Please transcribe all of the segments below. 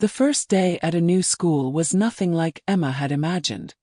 The first day at a new school was nothing like Emma had imagined.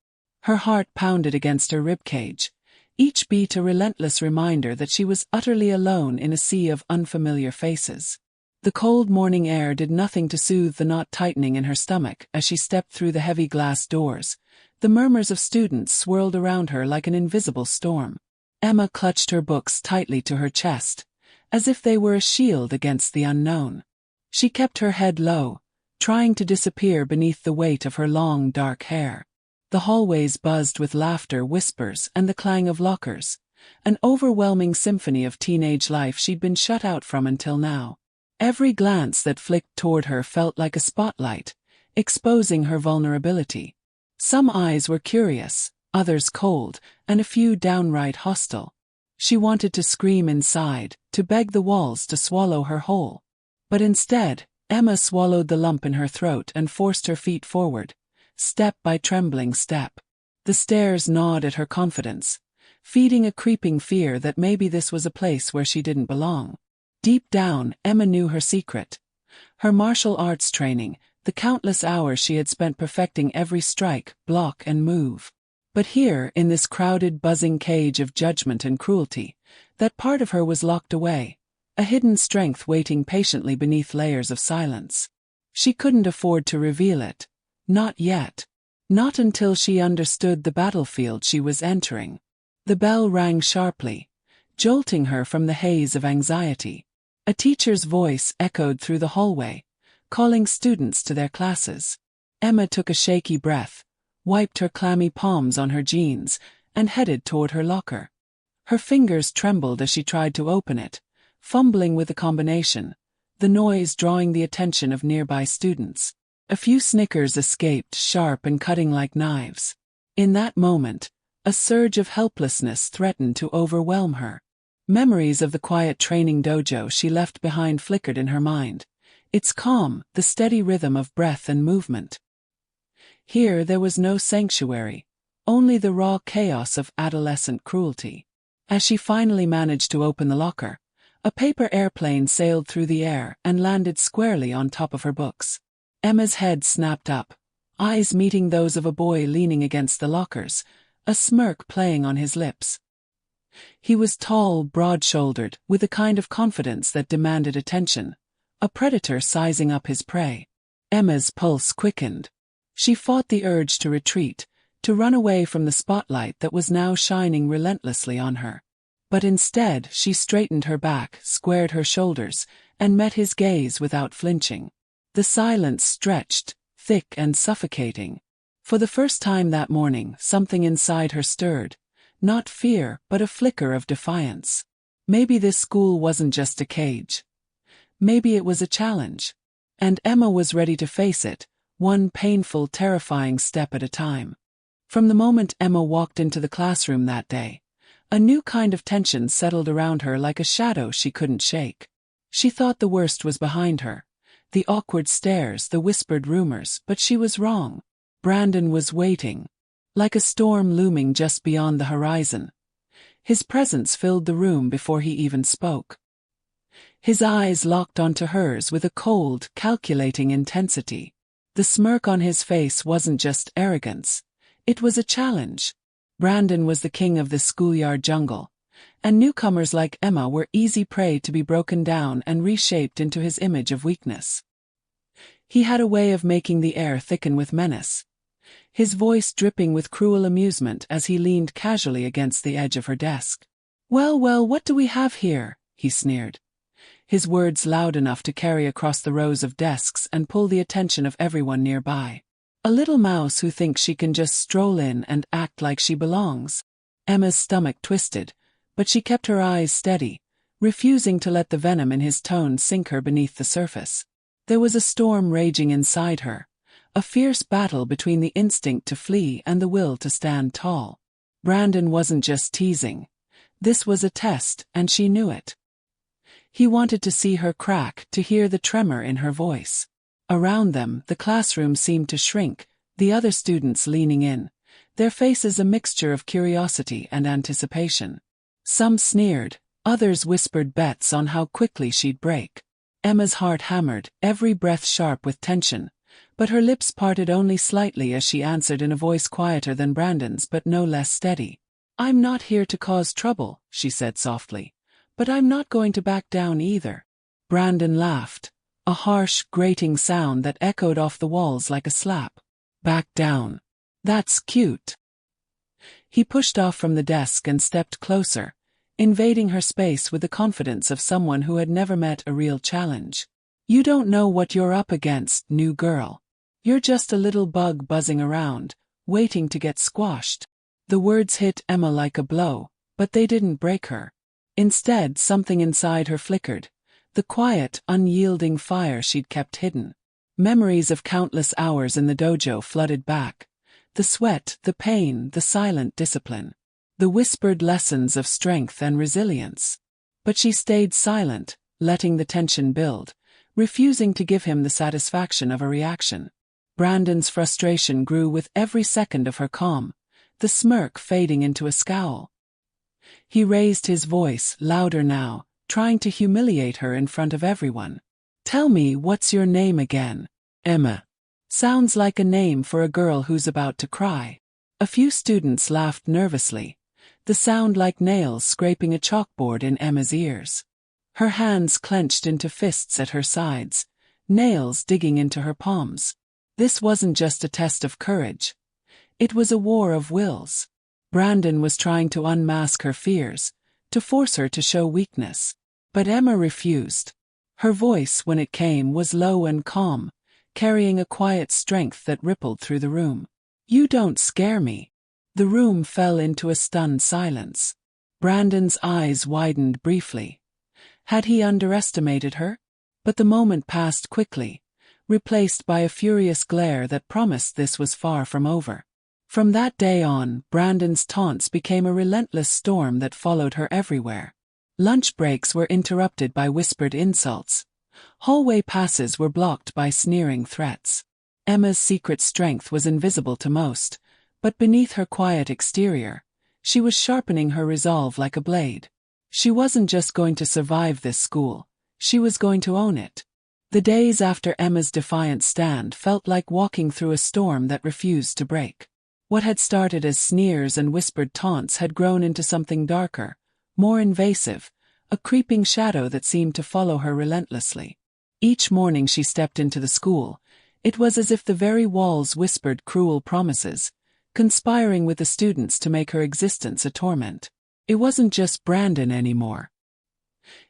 Her heart pounded against her ribcage, each beat a relentless reminder that she was utterly alone in a sea of unfamiliar faces. The cold morning air did nothing to soothe the knot tightening in her stomach as she stepped through the heavy glass doors. The murmurs of students swirled around her like an invisible storm. Emma clutched her books tightly to her chest, as if they were a shield against the unknown. She kept her head low, trying to disappear beneath the weight of her long, dark hair. The hallways buzzed with laughter, whispers, and the clang of lockers, an overwhelming symphony of teenage life she'd been shut out from until now. Every glance that flicked toward her felt like a spotlight, exposing her vulnerability. Some eyes were curious, others cold, and a few downright hostile. She wanted to scream inside, to beg the walls to swallow her whole. But instead, Emma swallowed the lump in her throat and forced her feet forward, step by trembling step. The stairs gnawed at her confidence, feeding a creeping fear that maybe this was a place where she didn't belong. Deep down, Emma knew her secret. Her martial arts training, the countless hours she had spent perfecting every strike, block, and move. But here, in this crowded, buzzing cage of judgment and cruelty, that part of her was locked away, a hidden strength waiting patiently beneath layers of silence. She couldn't afford to reveal it. Not yet. Not until she understood the battlefield she was entering. The bell rang sharply, jolting her from the haze of anxiety. A teacher's voice echoed through the hallway, calling students to their classes. Emma took a shaky breath, wiped her clammy palms on her jeans, and headed toward her locker. Her fingers trembled as she tried to open it, fumbling with the combination, the noise drawing the attention of nearby students. A few snickers escaped, sharp and cutting like knives. In that moment, a surge of helplessness threatened to overwhelm her. Memories of the quiet training dojo she left behind flickered in her mind, its calm, the steady rhythm of breath and movement. Here there was no sanctuary, only the raw chaos of adolescent cruelty. As she finally managed to open the locker, a paper airplane sailed through the air and landed squarely on top of her books. Emma's head snapped up, eyes meeting those of a boy leaning against the lockers, a smirk playing on his lips. He was tall, broad-shouldered, with a kind of confidence that demanded attention, a predator sizing up his prey. Emma's pulse quickened. She fought the urge to retreat, to run away from the spotlight that was now shining relentlessly on her. But instead, she straightened her back, squared her shoulders, and met his gaze without flinching. The silence stretched, thick and suffocating. For the first time that morning, something inside her stirred, not fear, but a flicker of defiance. Maybe this school wasn't just a cage. Maybe it was a challenge. And Emma was ready to face it, one painful, terrifying step at a time. From the moment Emma walked into the classroom that day, a new kind of tension settled around her like a shadow she couldn't shake. She thought the worst was behind her. The awkward stares, the whispered rumors, but she was wrong. Brandon was waiting, like a storm looming just beyond the horizon. His presence filled the room before he even spoke. His eyes locked onto hers with a cold, calculating intensity. The smirk on his face wasn't just arrogance, it was a challenge. Brandon was the king of the schoolyard jungle, and newcomers like Emma were easy prey to be broken down and reshaped into his image of weakness. He had a way of making the air thicken with menace, his voice dripping with cruel amusement as he leaned casually against the edge of her desk. "Well, what do we have here?" he sneered, his words loud enough to carry across the rows of desks and pull the attention of everyone nearby. "A little mouse who thinks she can just stroll in and act like she belongs." Emma's stomach twisted, but she kept her eyes steady, refusing to let the venom in his tone sink her beneath the surface. There was a storm raging inside her, a fierce battle between the instinct to flee and the will to stand tall. Brandon wasn't just teasing. This was a test, and she knew it. He wanted to see her crack, to hear the tremor in her voice. Around them, the classroom seemed to shrink, the other students leaning in, their faces a mixture of curiosity and anticipation. Some sneered, others whispered bets on how quickly she'd break. Emma's heart hammered, every breath sharp with tension, but her lips parted only slightly as she answered in a voice quieter than Brandon's but no less steady. "I'm not here to cause trouble," she said softly, "but I'm not going to back down either." Brandon laughed, a harsh, grating sound that echoed off the walls like a slap. "Back down. That's cute." He pushed off from the desk and stepped closer, invading her space with the confidence of someone who had never met a real challenge. "You don't know what you're up against, new girl. You're just a little bug buzzing around, waiting to get squashed." The words hit Emma like a blow, but they didn't break her. Instead, something inside her flickered, the quiet, unyielding fire she'd kept hidden. Memories of countless hours in the dojo flooded back. The sweat, the pain, the silent discipline. The whispered lessons of strength and resilience. But she stayed silent, letting the tension build, refusing to give him the satisfaction of a reaction. Brandon's frustration grew with every second of her calm, the smirk fading into a scowl. He raised his voice, louder now, trying to humiliate her in front of everyone. "Tell me, what's your name again?" "Emma." Sounds like a name for a girl who's about to cry. A few students laughed nervously, the sound like nails scraping a chalkboard in Emma's ears. Her hands clenched into fists at her sides, nails digging into her palms. This wasn't just a test of courage. It was a war of wills. Brandon was trying to unmask her fears, to force her to show weakness. But Emma refused. Her voice, when it came, was low and calm, carrying a quiet strength that rippled through the room. "You don't scare me." The room fell into a stunned silence. Brandon's eyes widened briefly. Had he underestimated her? But the moment passed quickly, replaced by a furious glare that promised this was far from over. From that day on, Brandon's taunts became a relentless storm that followed her everywhere. Lunch breaks were interrupted by whispered insults. Hallway passes were blocked by sneering threats. Emma's secret strength was invisible to most, but beneath her quiet exterior, she was sharpening her resolve like a blade. She wasn't just going to survive this school, she was going to own it. The days after Emma's defiant stand felt like walking through a storm that refused to break. What had started as sneers and whispered taunts had grown into something darker, more invasive, a creeping shadow that seemed to follow her relentlessly. Each morning she stepped into the school, it was as if the very walls whispered cruel promises, conspiring with the students to make her existence a torment. It wasn't just Brandon anymore.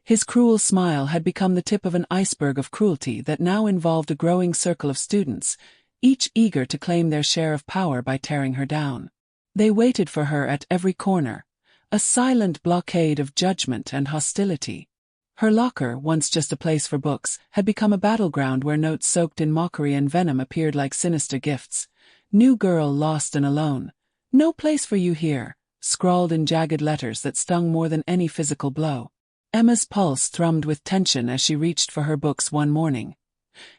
His cruel smile had become the tip of an iceberg of cruelty that now involved a growing circle of students, each eager to claim their share of power by tearing her down. They waited for her at every corner, a silent blockade of judgment and hostility. Her locker, once just a place for books, had become a battleground where notes soaked in mockery and venom appeared like sinister gifts. "New girl lost and alone. No place for you here," scrawled in jagged letters that stung more than any physical blow. Emma's pulse thrummed with tension as she reached for her books one morning,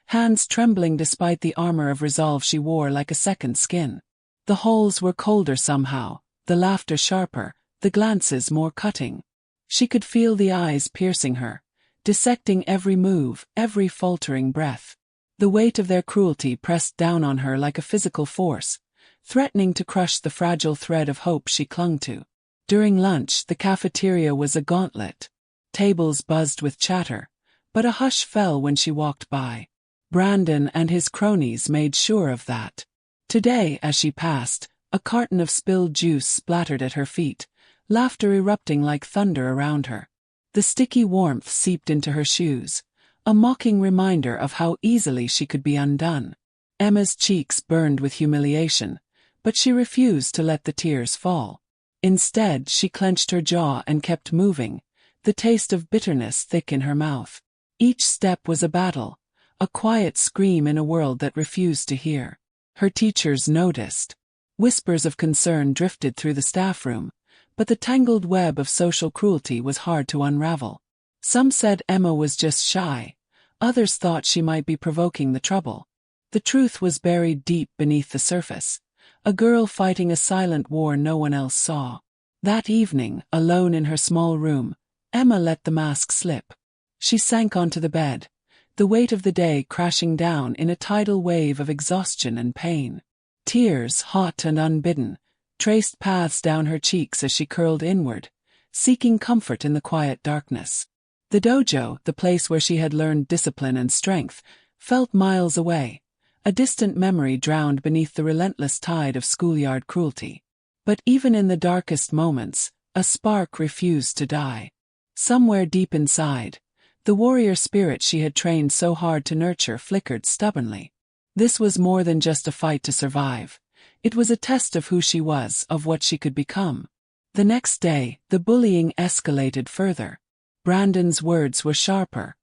hands trembling despite the armor of resolve she wore like a second skin. The halls were colder somehow, the laughter sharper, the glances more cutting. She could feel the eyes piercing her, dissecting every move, every faltering breath. The weight of their cruelty pressed down on her like a physical force, threatening to crush the fragile thread of hope she clung to. During lunch, the cafeteria was a gauntlet. Tables buzzed with chatter, but a hush fell when she walked by. Brandon and his cronies made sure of that. Today, as she passed, a carton of spilled juice splattered at her feet, laughter erupting like thunder around her. The sticky warmth seeped into her shoes, a mocking reminder of how easily she could be undone. Emma's cheeks burned with humiliation, but she refused to let the tears fall. Instead, she clenched her jaw and kept moving, the taste of bitterness thick in her mouth. Each step was a battle, a quiet scream in a world that refused to hear. Her teachers noticed. Whispers of concern drifted through the staff room, but the tangled web of social cruelty was hard to unravel. Some said Emma was just shy, others thought she might be provoking the trouble. The truth was buried deep beneath the surface, a girl fighting a silent war no one else saw. That evening, alone in her small room, Emma let the mask slip. She sank onto the bed, the weight of the day crashing down in a tidal wave of exhaustion and pain. Tears, hot and unbidden, traced paths down her cheeks as she curled inward, seeking comfort in the quiet darkness. The dojo, the place where she had learned discipline and strength, felt miles away, a distant memory drowned beneath the relentless tide of schoolyard cruelty. But even in the darkest moments, a spark refused to die. Somewhere deep inside, the warrior spirit she had trained so hard to nurture flickered stubbornly. This was more than just a fight to survive. It was a test of who she was, of what she could become. The next day, the bullying escalated further. Brandon's words were sharper,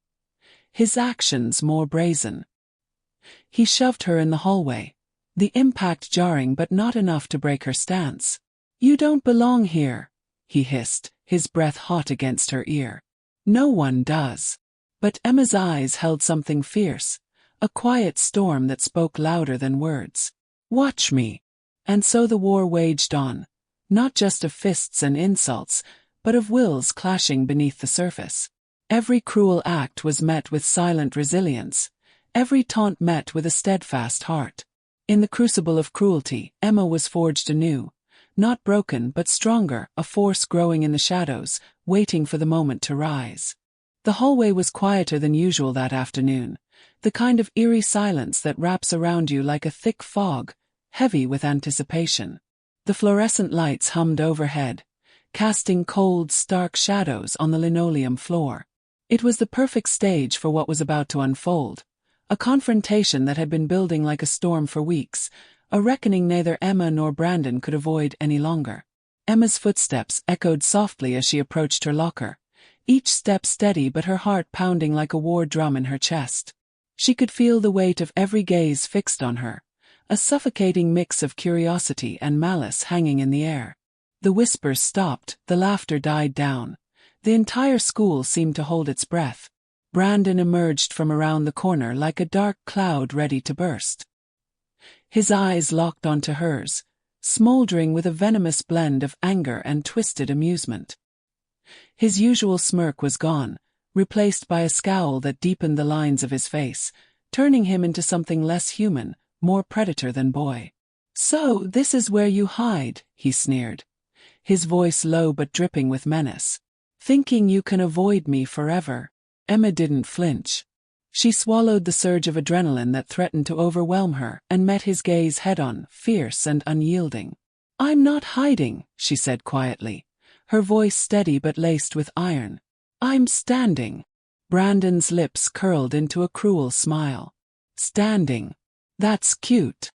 his actions more brazen. He shoved her in the hallway, the impact jarring but not enough to break her stance. "You don't belong here," he hissed, his breath hot against her ear. "No one does." But Emma's eyes held something fierce, a quiet storm that spoke louder than words. "Watch me." And so the war waged on, not just of fists and insults, but of wills clashing beneath the surface. Every cruel act was met with silent resilience, every taunt met with a steadfast heart. In the crucible of cruelty, Emma was forged anew, not broken but stronger, a force growing in the shadows, waiting for the moment to rise. The hallway was quieter than usual that afternoon, the kind of eerie silence that wraps around you like a thick fog, heavy with anticipation. The fluorescent lights hummed overhead, casting cold, stark shadows on the linoleum floor. It was the perfect stage for what was about to unfold, a confrontation that had been building like a storm for weeks, a reckoning neither Emma nor Brandon could avoid any longer. Emma's footsteps echoed softly as she approached her locker, each step steady but her heart pounding like a war drum in her chest. She could feel the weight of every gaze fixed on her, a suffocating mix of curiosity and malice hanging in the air. The whispers stopped, the laughter died down. The entire school seemed to hold its breath. Brandon emerged from around the corner like a dark cloud ready to burst. His eyes locked onto hers, smoldering with a venomous blend of anger and twisted amusement. His usual smirk was gone, replaced by a scowl that deepened the lines of his face, turning him into something less human, more predator than boy. "So this is where you hide," he sneered, his voice low but dripping with menace. "Thinking you can avoid me forever." Emma didn't flinch. She swallowed the surge of adrenaline that threatened to overwhelm her and met his gaze head-on, fierce and unyielding. "I'm not hiding," she said quietly, her voice steady but laced with iron. "I'm standing." Brandon's lips curled into a cruel smile. "Standing. That's cute."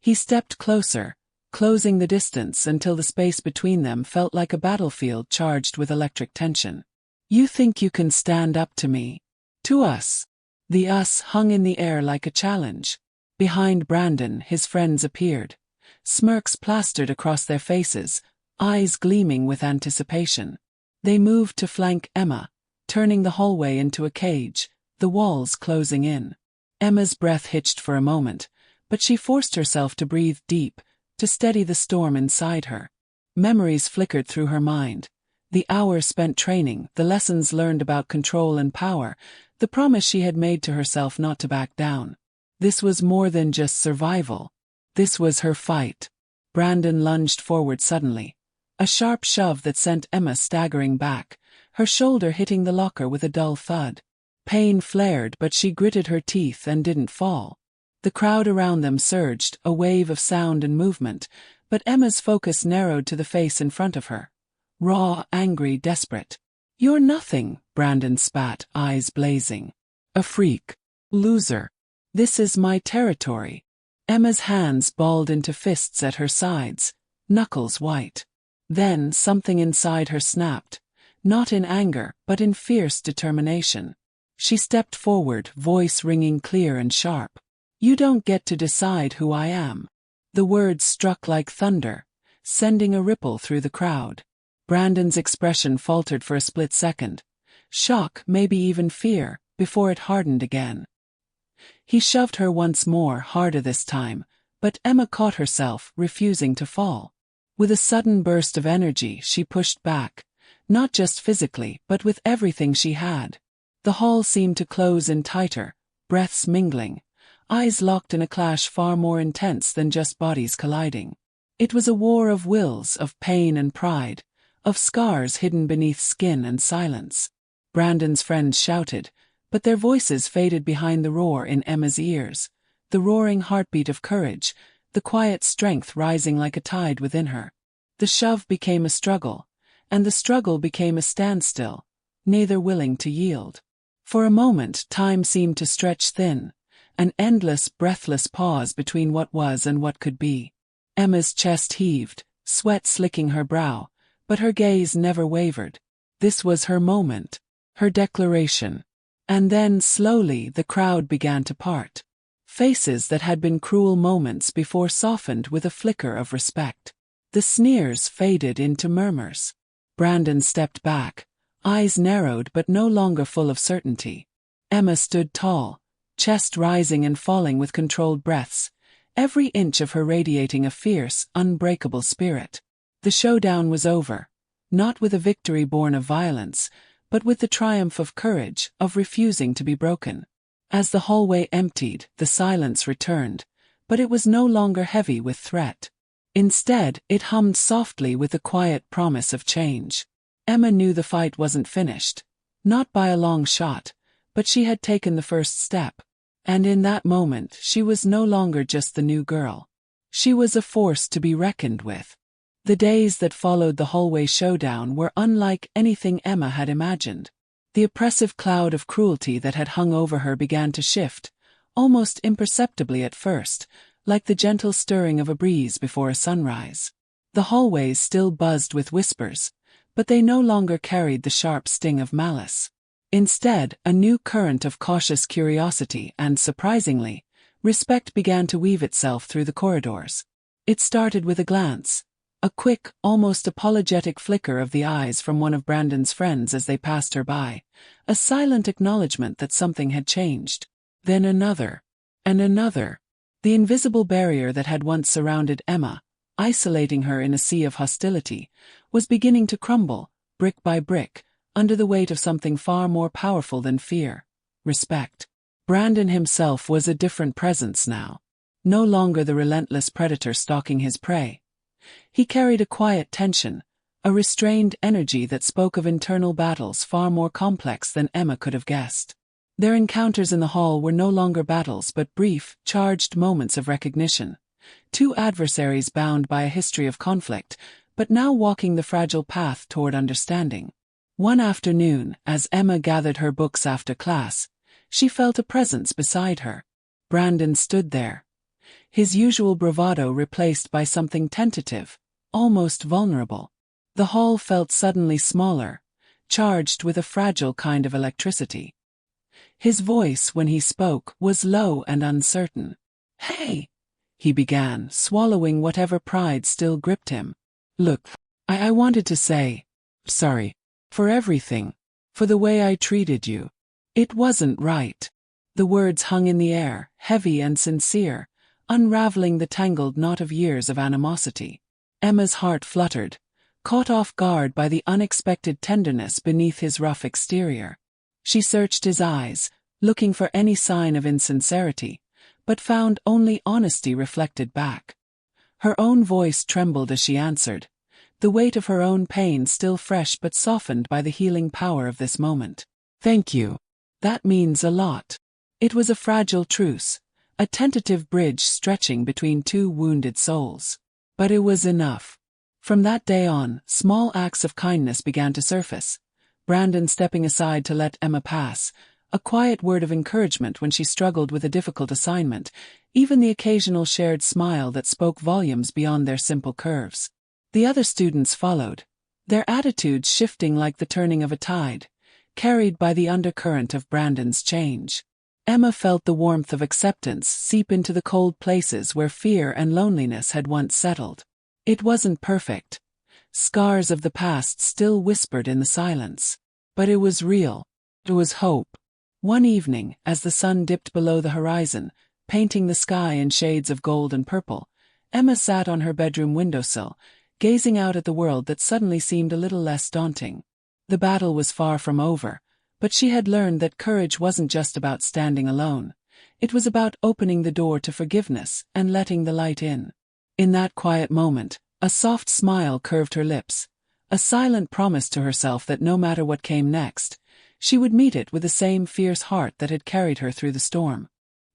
He stepped closer, closing the distance until the space between them felt like a battlefield charged with electric tension. "You think you can stand up to me? To us?" The us hung in the air like a challenge. Behind Brandon, his friends appeared, smirks plastered across their faces, eyes gleaming with anticipation. They moved to flank Emma, turning the hallway into a cage, the walls closing in. Emma's breath hitched for a moment, but she forced herself to breathe deep, to steady the storm inside her. Memories flickered through her mind. The hours spent training, the lessons learned about control and power, the promise she had made to herself not to back down. This was more than just survival. This was her fight. Brandon lunged forward suddenly, a sharp shove that sent Emma staggering back, her shoulder hitting the locker with a dull thud. Pain flared, but she gritted her teeth and didn't fall. The crowd around them surged, a wave of sound and movement, but Emma's focus narrowed to the face in front of her. Raw, angry, desperate. "You're nothing," Brandon spat, eyes blazing. "A freak. Loser. This is my territory." Emma's hands balled into fists at her sides, knuckles white. Then something inside her snapped, not in anger, but in fierce determination. She stepped forward, voice ringing clear and sharp. "You don't get to decide who I am." The words struck like thunder, sending a ripple through the crowd. Brandon's expression faltered for a split second. Shock, maybe even fear, before it hardened again. He shoved her once more, harder this time, but Emma caught herself, refusing to fall. With a sudden burst of energy, she pushed back, not just physically, but with everything she had. The hall seemed to close in tighter, breaths mingling, eyes locked in a clash far more intense than just bodies colliding. It was a war of wills, of pain and pride, of scars hidden beneath skin and silence. Brandon's friends shouted, but their voices faded behind the roar in Emma's ears, the roaring heartbeat of courage, the quiet strength rising like a tide within her. The shove became a struggle, and the struggle became a standstill, neither willing to yield. For a moment time seemed to stretch thin, an endless, breathless pause between what was and what could be. Emma's chest heaved, sweat slicking her brow, but her gaze never wavered. This was her moment, her declaration. And then, slowly, the crowd began to part. Faces that had been cruel moments before softened with a flicker of respect. The sneers faded into murmurs. Brandon stepped back, eyes narrowed but no longer full of certainty. Emma stood tall, chest rising and falling with controlled breaths, every inch of her radiating a fierce, unbreakable spirit. The showdown was over, not with a victory born of violence, but with the triumph of courage, of refusing to be broken. As the hallway emptied, the silence returned, but it was no longer heavy with threat. Instead, it hummed softly with the quiet promise of change. Emma knew the fight wasn't finished, not by a long shot, but she had taken the first step. And in that moment, she was no longer just the new girl. She was a force to be reckoned with. The days that followed the hallway showdown were unlike anything Emma had imagined. The oppressive cloud of cruelty that had hung over her began to shift, almost imperceptibly at first, like the gentle stirring of a breeze before a sunrise. The hallways still buzzed with whispers, but they no longer carried the sharp sting of malice. Instead, a new current of cautious curiosity and, surprisingly, respect began to weave itself through the corridors. It started with a glance, a quick, almost apologetic flicker of the eyes from one of Brandon's friends as they passed her by, a silent acknowledgement that something had changed. Then another, and another. The invisible barrier that had once surrounded Emma, isolating her in a sea of hostility, was beginning to crumble, brick by brick, under the weight of something far more powerful than fear: respect. Brandon himself was a different presence now. No longer the relentless predator stalking his prey. He carried a quiet tension, a restrained energy that spoke of internal battles far more complex than Emma could have guessed. Their encounters in the hall were no longer battles but brief, charged moments of recognition. Two adversaries bound by a history of conflict, but now walking the fragile path toward understanding. One afternoon, as Emma gathered her books after class, she felt a presence beside her. Brandon stood there, his usual bravado replaced by something tentative, almost vulnerable. The hall felt suddenly smaller, charged with a fragile kind of electricity. His voice, when he spoke, was low and uncertain. "Hey," he began, swallowing whatever pride still gripped him. "Look, I wanted to say, sorry. For everything. For the way I treated you. It wasn't right." The words hung in the air, heavy and sincere, unraveling the tangled knot of years of animosity. Emma's heart fluttered, caught off guard by the unexpected tenderness beneath his rough exterior. She searched his eyes, looking for any sign of insincerity, but found only honesty reflected back. Her own voice trembled as she answered, the weight of her own pain still fresh but softened by the healing power of this moment. "Thank you. That means a lot." It was a fragile truce, a tentative bridge stretching between two wounded souls. But it was enough. From that day on, small acts of kindness began to surface. Brandon stepping aside to let Emma pass, a quiet word of encouragement when she struggled with a difficult assignment, even the occasional shared smile that spoke volumes beyond their simple curves. The other students followed, their attitudes shifting like the turning of a tide, carried by the undercurrent of Brandon's change. Emma felt the warmth of acceptance seep into the cold places where fear and loneliness had once settled. It wasn't perfect. Scars of the past still whispered in the silence. But it was real. It was hope. One evening, as the sun dipped below the horizon, painting the sky in shades of gold and purple, Emma sat on her bedroom windowsill, gazing out at the world that suddenly seemed a little less daunting. The battle was far from over, But she had learned that courage wasn't just about standing alone. It was about opening the door to forgiveness and letting the light in. In that quiet moment, a soft smile curved her lips, a silent promise to herself that no matter what came next, she would meet it with the same fierce heart that had carried her through the storm.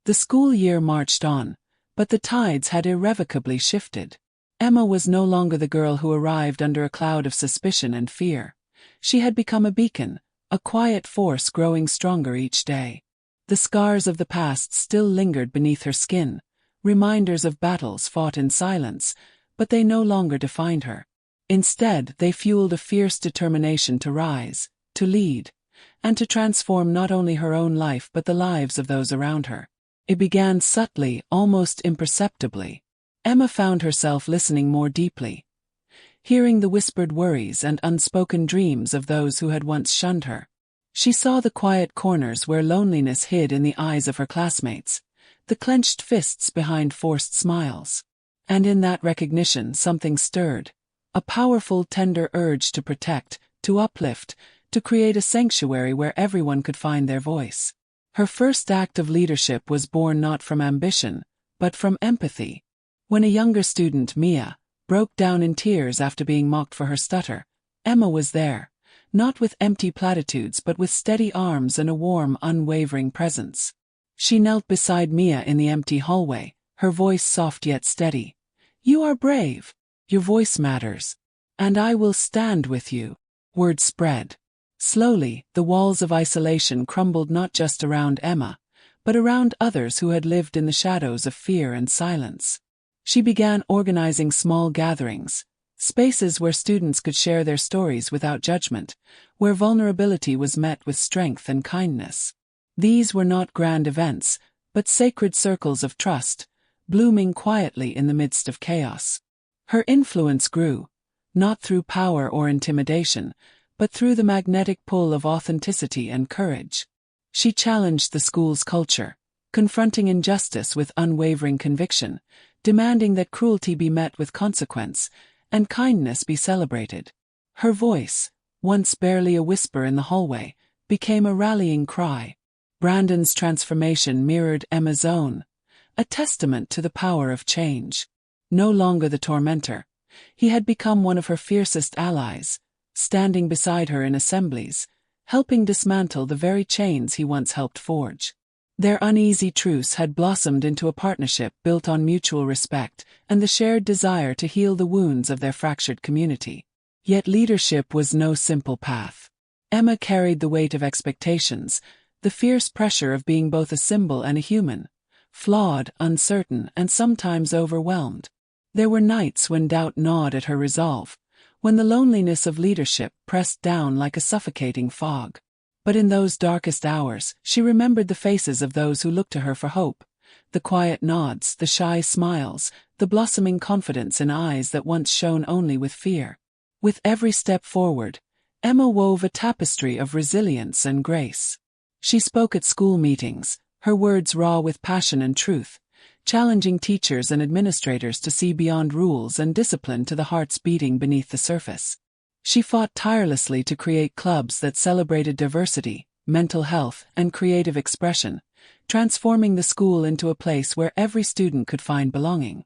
The school year marched on, but the tides had irrevocably shifted. Emma was no longer the girl who arrived under a cloud of suspicion and fear. She had become a beacon, a quiet force growing stronger each day. The scars of the past still lingered beneath her skin, reminders of battles fought in silence, but they no longer defined her. Instead, they fueled a fierce determination to rise, to lead, and to transform not only her own life but the lives of those around her. It began subtly, almost imperceptibly. Emma found herself listening more deeply, hearing the whispered worries and unspoken dreams of those who had once shunned her. She saw the quiet corners where loneliness hid in the eyes of her classmates, the clenched fists behind forced smiles. And in that recognition something stirred, a powerful, tender urge to protect, to uplift, to create a sanctuary where everyone could find their voice. Her first act of leadership was born not from ambition, but from empathy. When a younger student, Mia, broke down in tears after being mocked for her stutter, Emma was there, not with empty platitudes but with steady arms and a warm, unwavering presence. She knelt beside Mia in the empty hallway, her voice soft yet steady. "You are brave. Your voice matters. And I will stand with you." Word spread. Slowly, the walls of isolation crumbled not just around Emma, but around others who had lived in the shadows of fear and silence. She began organizing small gatherings, spaces where students could share their stories without judgment, where vulnerability was met with strength and kindness. These were not grand events, but sacred circles of trust, blooming quietly in the midst of chaos. Her influence grew, not through power or intimidation, but through the magnetic pull of authenticity and courage. She challenged the school's culture, confronting injustice with unwavering conviction, demanding that cruelty be met with consequence, and kindness be celebrated. Her voice, once barely a whisper in the hallway, became a rallying cry. Brandon's transformation mirrored Emma's own, a testament to the power of change. No longer the tormentor, he had become one of her fiercest allies, standing beside her in assemblies, helping dismantle the very chains he once helped forge. Their uneasy truce had blossomed into a partnership built on mutual respect and the shared desire to heal the wounds of their fractured community. Yet leadership was no simple path. Emma carried the weight of expectations, the fierce pressure of being both a symbol and a human, flawed, uncertain, and sometimes overwhelmed. There were nights when doubt gnawed at her resolve, when the loneliness of leadership pressed down like a suffocating fog. But in those darkest hours, she remembered the faces of those who looked to her for hope, the quiet nods, the shy smiles, the blossoming confidence in eyes that once shone only with fear. With every step forward, Emma wove a tapestry of resilience and grace. She spoke at school meetings, her words raw with passion and truth, challenging teachers and administrators to see beyond rules and discipline to the hearts beating beneath the surface. She fought tirelessly to create clubs that celebrated diversity, mental health, and creative expression, transforming the school into a place where every student could find belonging.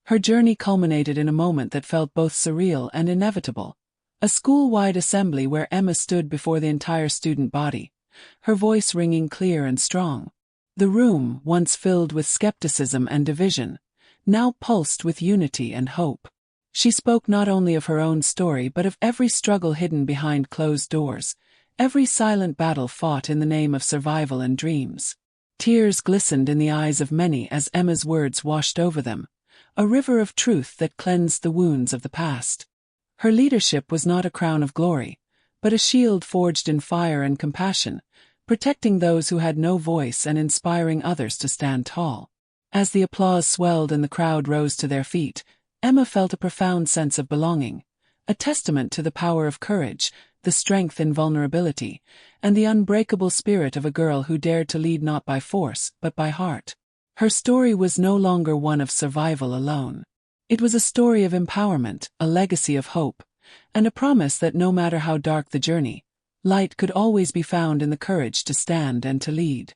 Her journey culminated in a moment that felt both surreal and inevitable, a school-wide assembly where Emma stood before the entire student body, her voice ringing clear and strong. The room, once filled with skepticism and division, now pulsed with unity and hope. She spoke not only of her own story but of every struggle hidden behind closed doors, every silent battle fought in the name of survival and dreams. Tears glistened in the eyes of many as Emma's words washed over them, a river of truth that cleansed the wounds of the past. Her leadership was not a crown of glory, but a shield forged in fire and compassion, protecting those who had no voice and inspiring others to stand tall. As the applause swelled and the crowd rose to their feet, Emma felt a profound sense of belonging, a testament to the power of courage, the strength in vulnerability, and the unbreakable spirit of a girl who dared to lead not by force but by heart. Her story was no longer one of survival alone. It was a story of empowerment, a legacy of hope, and a promise that no matter how dark the journey, Light could always be found in the courage to stand and to lead.